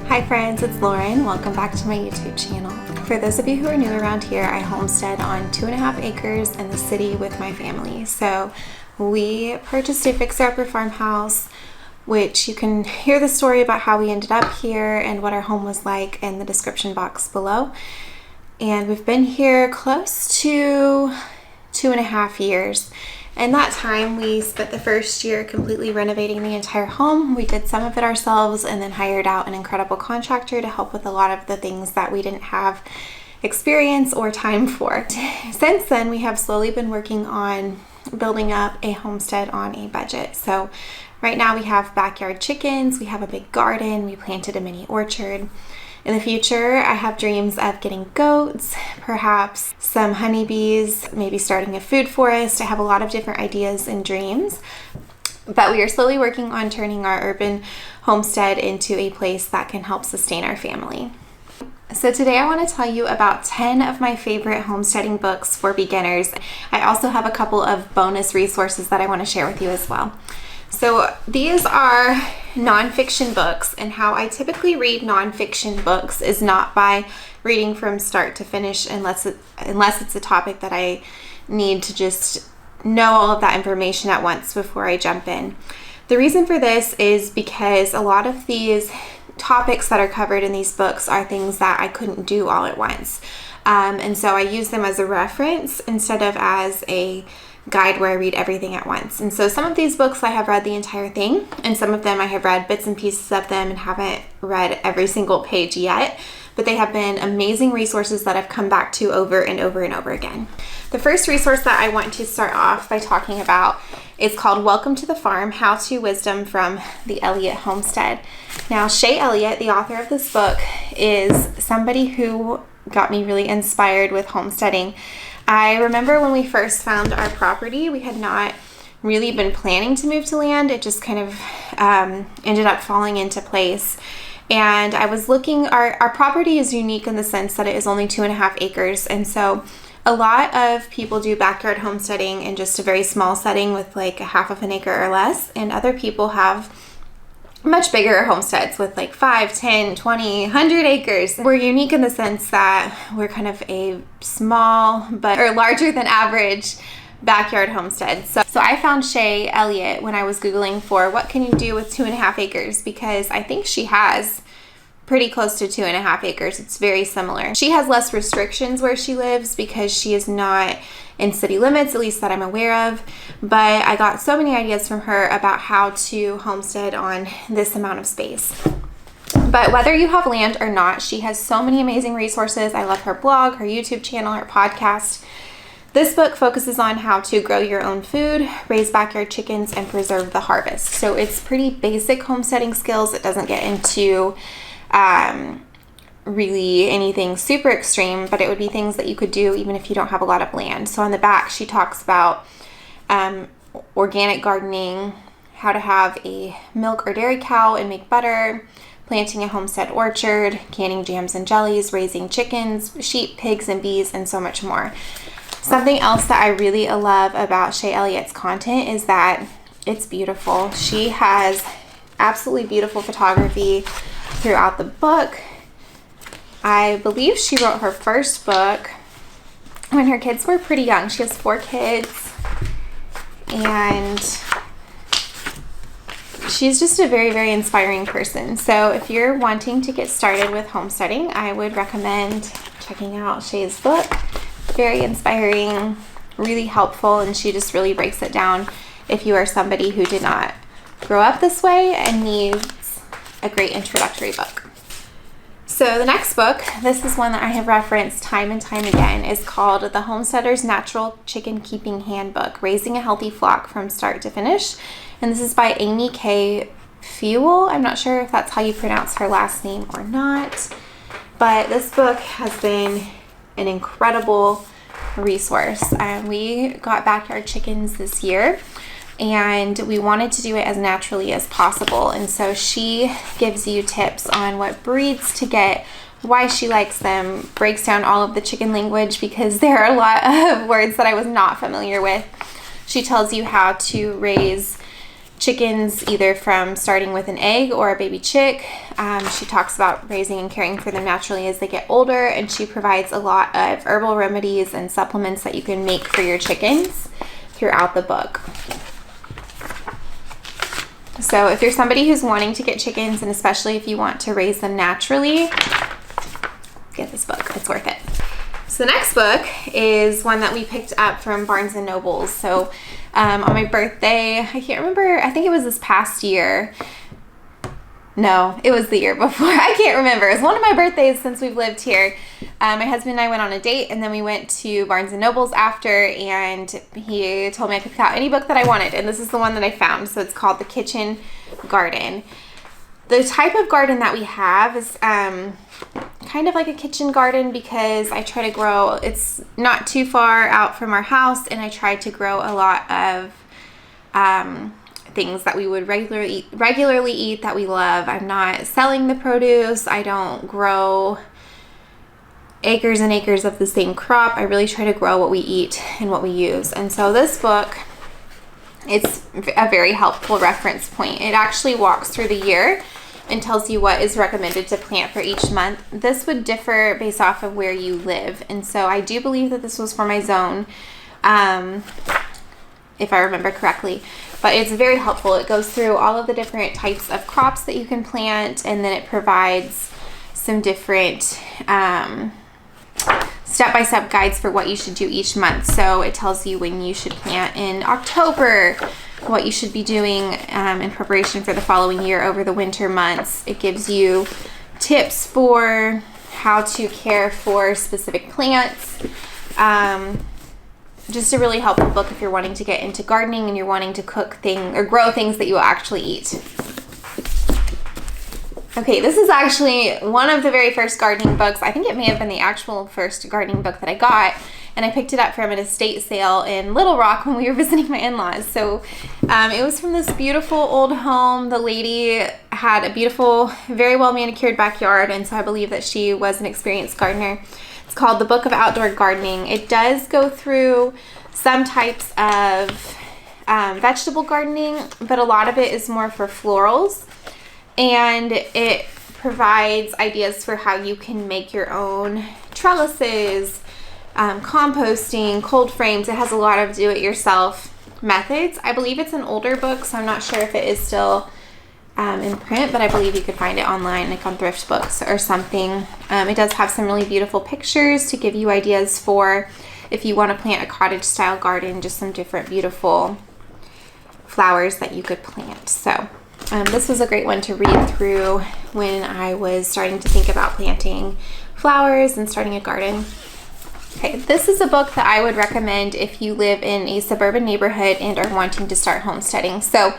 Hi friends, it's Lauren. Welcome back to my YouTube channel. For those of you who are new around here, I homestead on 2.5 acres in the city with my family. So we purchased a fixer-upper farmhouse, which you can hear the story about how we ended up here and what our home was like in the description box below. And we've been here close to 2.5 years. In that time, we spent the first year completely renovating the entire home. We did some of it ourselves and then hired out an incredible contractor to help with a lot of the things that we didn't have experience or time for. Since then, we have slowly been working on building up a homestead on a budget. So right now we have backyard chickens, we have a big garden, we planted a mini orchard. In the future, I have dreams of getting goats, perhaps some honeybees, maybe starting a food forest. I have a lot of different ideas and dreams, but we are slowly working on turning our urban homestead into a place that can help sustain our family. So today I want to tell you about 10 of my favorite homesteading books for beginners. I also have a couple of bonus resources that I want to share with you as well. So these are nonfiction books, and how I typically read nonfiction books is not by reading from start to finish unless it's a topic that I need to just know all of that information at once before I jump in. The reason for this is because a lot of these topics that are covered in these books are things that I couldn't do all at once. And so I use them as a reference instead of as a guide where I read everything at once. And so some of these books I have read the entire thing, and some of them I have read bits and pieces of them and haven't read every single page yet, but they have been amazing resources that I've come back to over and over and over again. The first resource that I want to start off by talking about is called Welcome to the Farm, How-To Wisdom from the Elliott Homestead. Now, Shay Elliott, the author of this book, is somebody who got me really inspired with homesteading. I remember when we first found our property, we had not really been planning to move to land. It just kind of ended up falling into place. And I was looking, our property is unique in the sense that it is only 2.5 acres. And so a lot of people do backyard homesteading in just a very small setting with like 1/2 acre or less. And other people have much bigger homesteads with like 5, 10, 20, 100 acres. We're unique in the sense that we're kind of a small or larger than average backyard homestead. So I found Shay Elliott when I was Googling for what can you do with 2.5 acres, because I think she has pretty close to 2.5 acres. It's very similar. She has less restrictions where she lives because she is not in city limits, at least that I'm aware of. But I got so many ideas from her about how to homestead on this amount of space. But whether you have land or not, she has so many amazing resources. I love her blog, her YouTube channel, her podcast. This book focuses on how to grow your own food, raise backyard chickens, and preserve the harvest. So it's pretty basic homesteading skills. It doesn't get into really anything super extreme, but it would be things that you could do even if you don't have a lot of land. So on the back, she talks about organic gardening, how to have a milk or dairy cow and make butter, planting a homestead orchard, canning jams and jellies, raising chickens, sheep, pigs, and bees, and so much more. Something else that I really love about Shay Elliott's content is that it's beautiful. She has absolutely beautiful photography throughout the book. I believe she wrote her first book when her kids were pretty young. She has 4 kids, and she's just a very, very inspiring person. So if you're wanting to get started with homesteading, I would recommend checking out Shay's book. Very inspiring, really helpful, and she just really breaks it down if you are somebody who did not grow up this way and needs a great introductory book. So the next book, this is one that I have referenced time and time again, is called The Homesteaders Natural Chicken Keeping Handbook, Raising a Healthy Flock from Start to Finish. And this is by Amy K. Fewell. I'm not sure if that's how you pronounce her last name or not, but this book has been an incredible resource. We got backyard chickens this year, and we wanted to do it as naturally as possible. And so she gives you tips on what breeds to get, why she likes them, breaks down all of the chicken language because there are a lot of words that I was not familiar with. She tells you how to raise chickens either from starting with an egg or a baby chick. She talks about raising and caring for them naturally as they get older, and she provides a lot of herbal remedies and supplements that you can make for your chickens throughout the book. So if you're somebody who's wanting to get chickens, and especially if you want to raise them naturally, get this book. It's worth it. So the next book is one that we picked up from Barnes & Nobles. So on my birthday, I can't remember, I think it was this past year. No, it was the year before. I can't remember. It was one of my birthdays since we've lived here. My husband and I went on a date, and then we went to Barnes & Nobles after, and he told me I could pick out any book that I wanted, and this is the one that I found. So it's called The Kitchen Garden. The type of garden that we have is kind of like a kitchen garden because I try to grow, it's not too far out from our house, and I try to grow a lot of things that we would regularly eat that we love. I'm not selling the produce. I don't grow acres and acres of the same crop. I really try to grow what we eat and what we use. And so this book, it's a very helpful reference point. It actually walks through the year and tells you what is recommended to plant for each month. This would differ based off of where you live. And so I do believe that this was for my zone, if I remember correctly. But it's very helpful. It goes through all of the different types of crops that you can plant, and then it provides some different step-by-step guides for what you should do each month. So it tells you when you should plant in October, what you should be doing in preparation for the following year over the winter months. It gives you tips for how to care for specific plants. Just a really helpful book if you're wanting to get into gardening and you're wanting to cook things or grow things that you will actually eat. Okay, this is actually one of the very first gardening books. I think it may have been the actual first gardening book that I got, and I picked it up from an estate sale in Little Rock when we were visiting my in-laws. So it was from this beautiful old home. The lady had a beautiful, very well manicured backyard, and so I believe that she was an experienced gardener. It's called The Book of Outdoor Gardening. It does go through some types of vegetable gardening, but a lot of it is more for florals. And it provides ideas for how you can make your own trellises, composting, cold frames. It has a lot of do-it-yourself methods. I believe it's an older book, so I'm not sure if it is still in print, but I believe you could find it online, like on Thrift Books or something. It does have some really beautiful pictures to give you ideas for if you want to plant a cottage-style garden, just some different beautiful flowers that you could plant. So this was a great one to read through when I was starting to think about planting flowers and starting a garden. Okay, this is a book that I would recommend if you live in a suburban neighborhood and are wanting to start homesteading. So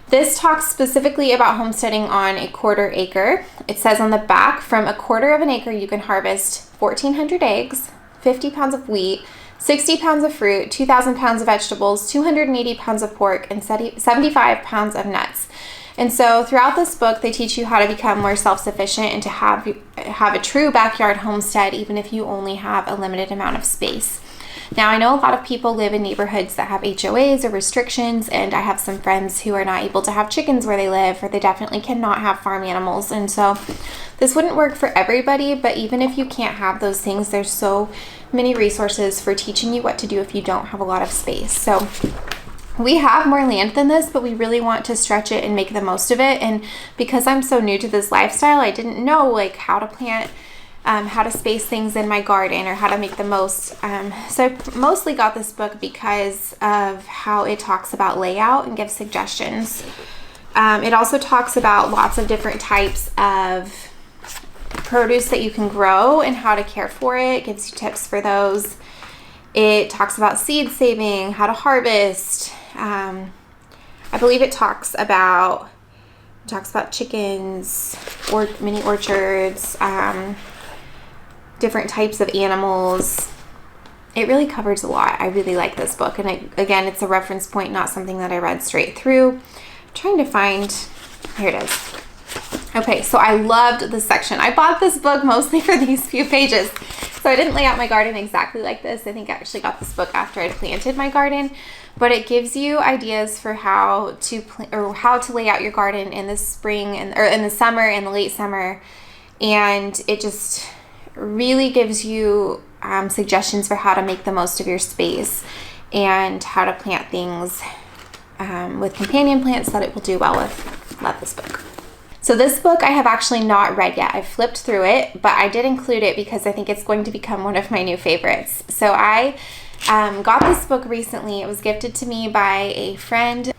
this talks specifically about homesteading on a 1/4 acre. It says on the back, from a 1/4 of an acre, you can harvest 1,400 eggs, 50 pounds of wheat, 60 pounds of fruit, 2,000 pounds of vegetables, 280 pounds of pork, and 75 pounds of nuts. And so throughout this book, they teach you how to become more self-sufficient and to have a true backyard homestead, even if you only have a limited amount of space. Now, I know a lot of people live in neighborhoods that have HOAs or restrictions, and I have some friends who are not able to have chickens where they live, or they definitely cannot have farm animals. And so this wouldn't work for everybody, but even if you can't have those things, there's so many resources for teaching you what to do if you don't have a lot of space. So we have more land than this, but we really want to stretch it and make the most of it. And because I'm so new to this lifestyle, I didn't know like how to plant, how to space things in my garden, or how to make the most. So I mostly got this book because of how it talks about layout and gives suggestions. It also talks about lots of different types of produce that you can grow and how to care for it. It gives you tips for those. It talks about seed saving, how to harvest. I believe it talks about chickens or mini orchards, different types of animals. It really covers a lot. I really like this book. And again, it's a reference point, not something that I read straight through. I'm trying to find, here it is. Okay, so I loved this section. I bought this book mostly for these few pages. So I didn't lay out my garden exactly like this. I think I actually got this book after I'd planted my garden. but it gives you ideas for how to lay out your garden in the spring or in the summer and the late summer. And it just really gives you suggestions for how to make the most of your space and how to plant things with companion plants that it will do well with. Love this book. So this book I have actually not read yet. I've flipped through it, but I did include it because I think it's going to become one of my new favorites. So I got this book recently. It was gifted to me by a friend.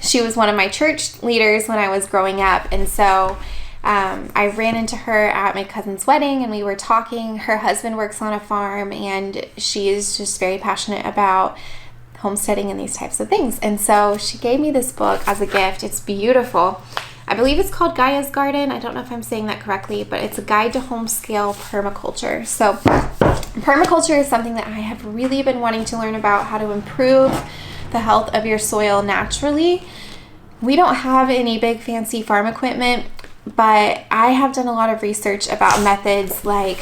She was one of my church leaders when I was growing up, and so I ran into her at my cousin's wedding and we were talking. Her husband works on a farm and she is just very passionate about homesteading and these types of things. And so she gave me this book as a gift. It's beautiful. I believe it's called Gaia's Garden. I don't know if I'm saying that correctly, but it's a guide to home-scale permaculture. So permaculture is something that I have really been wanting to learn about, how to improve the health of your soil naturally. We don't have any big fancy farm equipment, but I have done a lot of research about methods like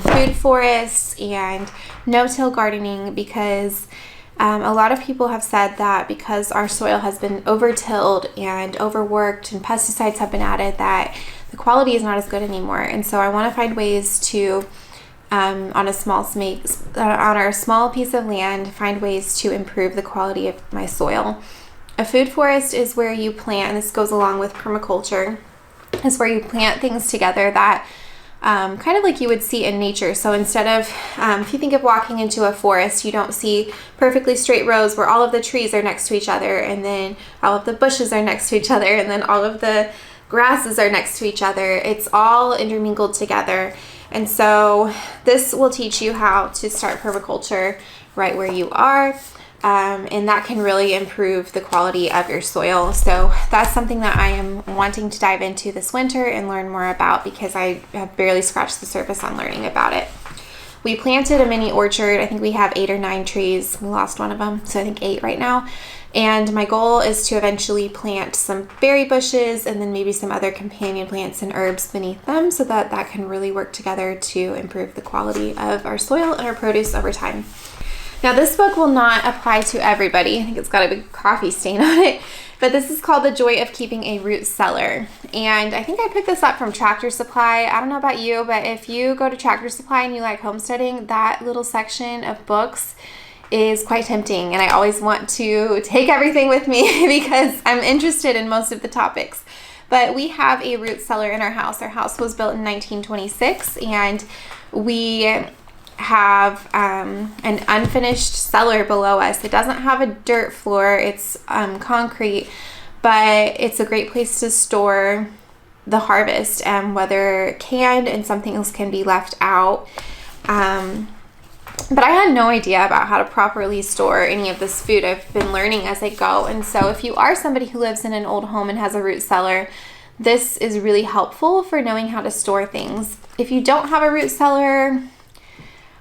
food forests and no-till gardening, because a lot of people have said that because our soil has been over-tilled and overworked and pesticides have been added, that the quality is not as good anymore. And so I want to find ways to, on our small piece of land, find ways to improve the quality of my soil. A food forest is where you plant, and this goes along with permaculture, is where you plant things together that kind of like you would see in nature. So instead of, if you think of walking into a forest, you don't see perfectly straight rows where all of the trees are next to each other, and then all of the bushes are next to each other, and then all of the grasses are next to each other. It's all intermingled together. And so this will teach you how to start permaculture right where you are. And that can really improve the quality of your soil. So that's something that I am wanting to dive into this winter and learn more about, because I have barely scratched the surface on learning about it. We planted a mini orchard. I think we have 8 or 9 trees. We lost one of them, so I think 8 right now. And my goal is to eventually plant some berry bushes and then maybe some other companion plants and herbs beneath them, so that that can really work together to improve the quality of our soil and our produce over time. Now this book will not apply to everybody. I think it's got a big coffee stain on it, but this is called The Joy of Keeping a Root Cellar. And I think I picked this up from Tractor Supply. I don't know about you, but if you go to Tractor Supply and you like homesteading, that little section of books is quite tempting. And I always want to take everything with me because I'm interested in most of the topics. But we have a root cellar in our house. Our house was built in 1926, and we have an unfinished cellar below us. It doesn't have a dirt floor, it's concrete, but it's a great place to store the harvest, whether canned and some things can be left out. But I had no idea about how to properly store any of this food. I've been learning as I go. And so if you are somebody who lives in an old home and has a root cellar, this is really helpful for knowing how to store things. If you don't have a root cellar,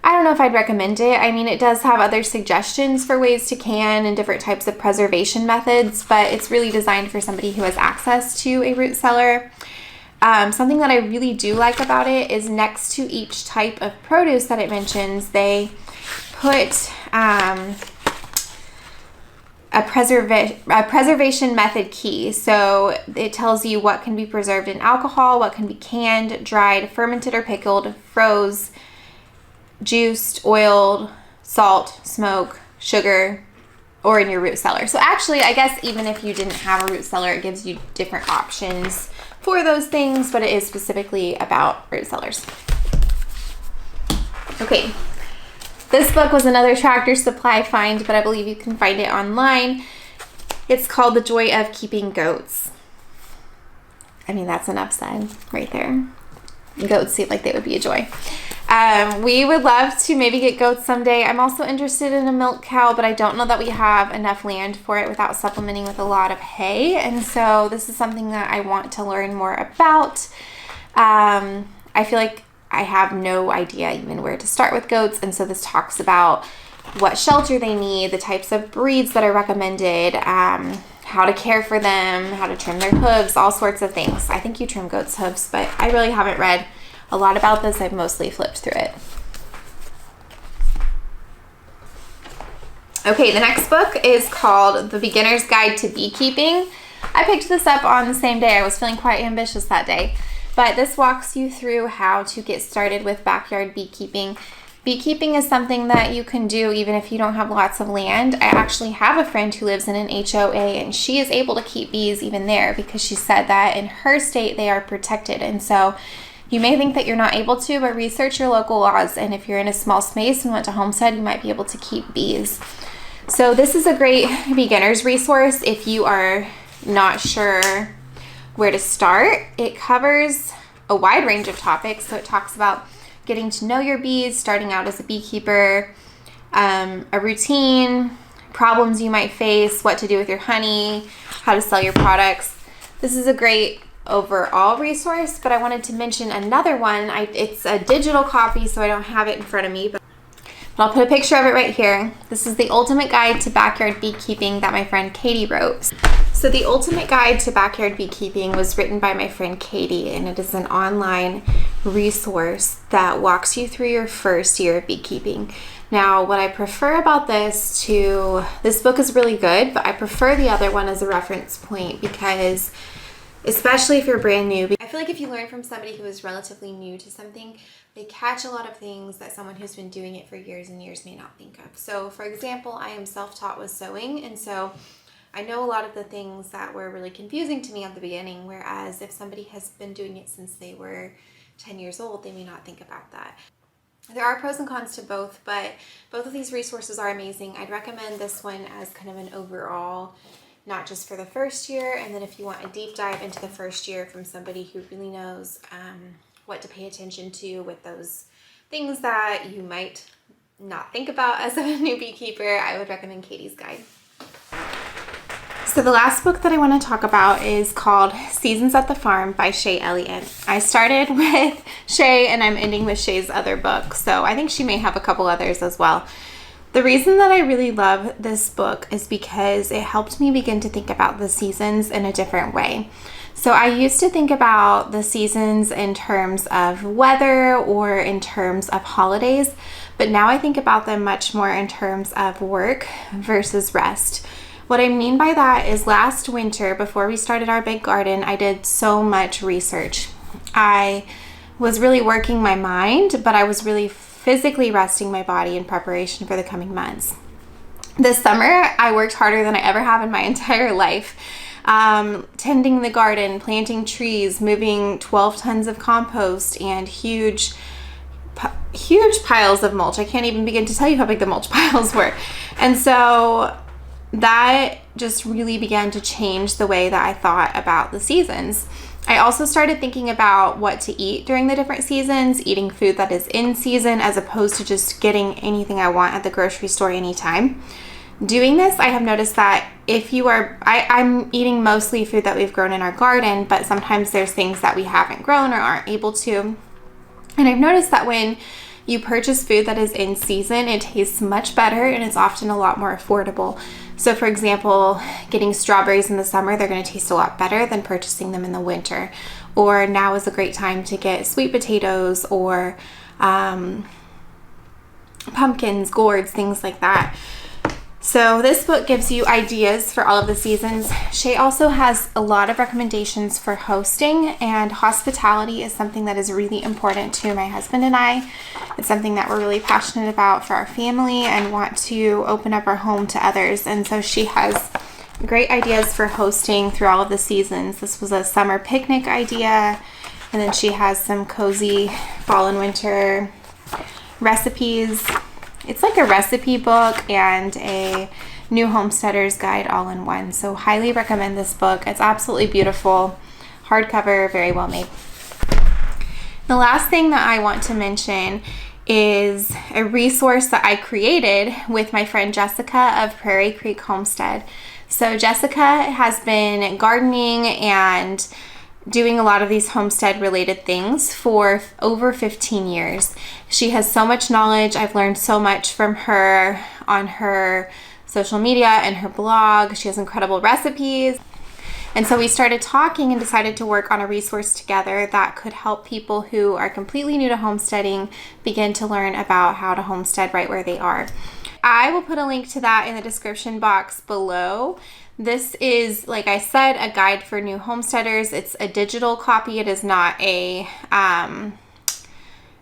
I don't know if I'd recommend it. I mean, it does have other suggestions for ways to can and different types of preservation methods, but it's really designed for somebody who has access to a root cellar. Something that I really do like about it is next to each type of produce that it mentions, they put a preservation method key. So it tells you what can be preserved in alcohol, what can be canned, dried, fermented or pickled, froze, juiced, oiled, salt, smoke, sugar, or in your root cellar. So actually, I guess even if you didn't have a root cellar, it gives you different options for those things, but it is specifically about root cellars. Okay, this book was another Tractor Supply find, but I believe you can find it online. It's called The Joy of Keeping Goats. I mean, that's enough said right there. Goats seem like they would be a joy. We would love to maybe get goats someday. I'm also interested in a milk cow, but I don't know that we have enough land for it without supplementing with a lot of hay. And so this is something that I want to learn more about. I feel like I have no idea even where to start with goats. And so this talks about what shelter they need, the types of breeds that are recommended, how to care for them, how to trim their hooves, all sorts of things. I think you trim goats' hooves, but I really haven't read a lot about this. I've mostly flipped through it. Okay, the next book is called The Beginner's Guide to Beekeeping. I picked this up on the same day. I was feeling quite ambitious that day. But this walks you through how to get started with backyard beekeeping. Beekeeping is something that you can do even if you don't have lots of land. I actually have a friend who lives in an HOA, and she is able to keep bees even there because she said that in her state they are protected. And so you may think that you're not able to, but research your local laws. And if you're in a small space and want to homestead, you might be able to keep bees. So this is a great beginner's resource if you are not sure where to start. It covers a wide range of topics. So it talks about getting to know your bees, starting out as a beekeeper, a routine, problems you might face, what to do with your honey, how to sell your products. This is a great overall resource, but I wanted to mention another one. It's a digital copy, so I don't have it in front of me, but I'll put a picture of it right here. This is the Ultimate Guide to Backyard Beekeeping that my friend Katie wrote. So the Ultimate Guide to Backyard Beekeeping was written by my friend Katie, and it is an online resource that walks you through your first year of beekeeping. Now, what I prefer about this book is really good, but I prefer the other one as a reference point because especially if you're brand new, I feel like if you learn from somebody who is relatively new to something, they catch a lot of things that someone who's been doing it for years and years may not think of. So for example, I am self-taught with sewing, and so I know a lot of the things that were really confusing to me at the beginning, whereas if somebody has been doing it since they were 10 years old, they may not think about that. There are pros and cons to both, but both of these resources are amazing. I'd recommend this one as kind of an overall, not just for the first year, and then if you want a deep dive into the first year from somebody who really knows what to pay attention to with those things that you might not think about as a new beekeeper, I would recommend Katie's guide. So the last book that I want to talk about is called Seasons at the Farm by Shay Elliott. I started with Shay and I'm ending with Shay's other book, so I think she may have a couple others as well. The reason that I really love this book is because it helped me begin to think about the seasons in a different way. So I used to think about the seasons in terms of weather or in terms of holidays, but now I think about them much more in terms of work versus rest. What I mean by that is last winter, before we started our big garden, I did so much research. I was really working my mind, but I was really physically resting my body in preparation for the coming months. This summer, I worked harder than I ever have in my entire life. Tending the garden, planting trees, moving 12 tons of compost, and huge piles of mulch. I can't even begin to tell you how big the mulch piles were. And so that just really began to change the way that I thought about the seasons. I also started thinking about what to eat during the different seasons, eating food that is in season as opposed to just getting anything I want at the grocery store anytime. Doing this, I have noticed that I'm eating mostly food that we've grown in our garden, but sometimes there's things that we haven't grown or aren't able to. And I've noticed that when you purchase food that is in season, it tastes much better and it's often a lot more affordable. So for example, getting strawberries in the summer, they're going to taste a lot better than purchasing them in the winter. Or now is a great time to get sweet potatoes or pumpkins, gourds, things like that. So this book gives you ideas for all of the seasons. Shay also has a lot of recommendations for hosting, and hospitality is something that is really important to my husband and I. It's something that we're really passionate about for our family and want to open up our home to others. And so she has great ideas for hosting through all of the seasons. This was a summer picnic idea, and then she has some cozy fall and winter recipes. It's like a recipe book and a new homesteader's guide all in one. So highly recommend this book. It's absolutely beautiful. Hardcover, very well made. The last thing that I want to mention is a resource that I created with my friend Jessica of Prairie Creek Homestead. So Jessica has been gardening and doing a lot of these homestead related things for over 15 years. She has so much knowledge. I've learned so much from her on her social media and her blog. She has incredible recipes. And so we started talking and decided to work on a resource together that could help people who are completely new to homesteading begin to learn about how to homestead right where they are. I will put a link to that in the description box below. This is, like I said, a guide for new homesteaders. It's a digital copy. It is not a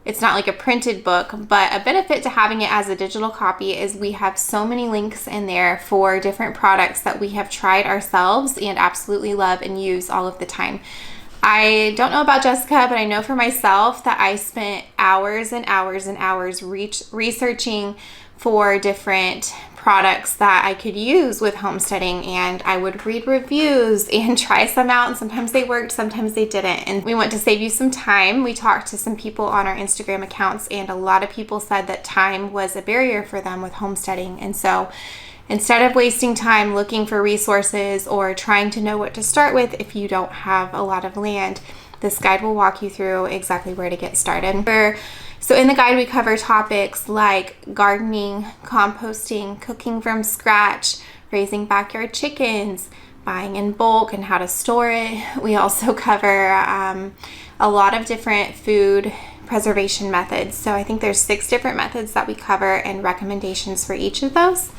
it's not like a printed book, but a benefit to having it as a digital copy is we have so many links in there for different products that we have tried ourselves and absolutely love and use all of the time. I don't know about Jessica, but I know for myself that I spent hours and hours and hours researching for different products that I could use with homesteading, and I would read reviews and try some out, and sometimes they worked, sometimes they didn't. And we want to save you some time. We talked to some people on our Instagram accounts, and a lot of people said that time was a barrier for them with homesteading. And so instead of wasting time looking for resources or trying to know what to start with if you don't have a lot of land, this guide will walk you through exactly where to get started. So in the guide, we cover topics like gardening, composting, cooking from scratch, raising backyard chickens, buying in bulk and how to store it. We also cover a lot of different food preservation methods. So I think there's 6 different methods that we cover and recommendations for each of those.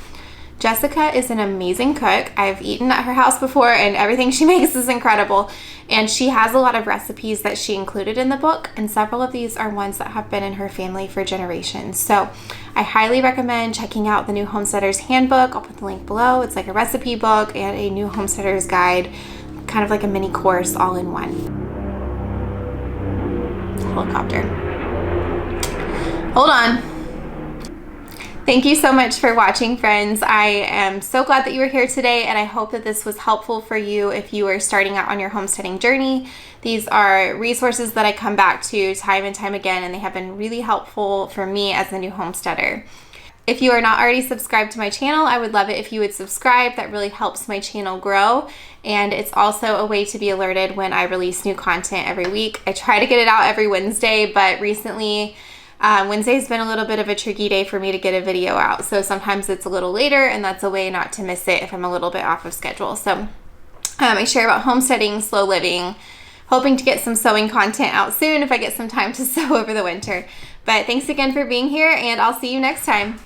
Jessica is an amazing cook. I've eaten at her house before, and everything she makes is incredible. And she has a lot of recipes that she included in the book, and several of these are ones that have been in her family for generations. So I highly recommend checking out the New Homesteaders Handbook. I'll put the link below. It's like a recipe book and a New Homesteaders guide, kind of like a mini course all in one. Helicopter. Hold on. Thank you so much for watching, friends. I am so glad that you were here today, and I hope that this was helpful for you if you are starting out on your homesteading journey. These are resources that I come back to time and time again, and they have been really helpful for me as a new homesteader. If you are not already subscribed to my channel, I would love it if you would subscribe. That really helps my channel grow, and it's also a way to be alerted when I release new content every week. I try to get it out every Wednesday, but recently Wednesday's been a little bit of a tricky day for me to get a video out, so sometimes it's a little later, and that's a way not to miss it if I'm a little bit off of schedule. So I share about homesteading, slow living, hoping to get some sewing content out soon if I get some time to sew over the winter. But thanks again for being here, and I'll see you next time.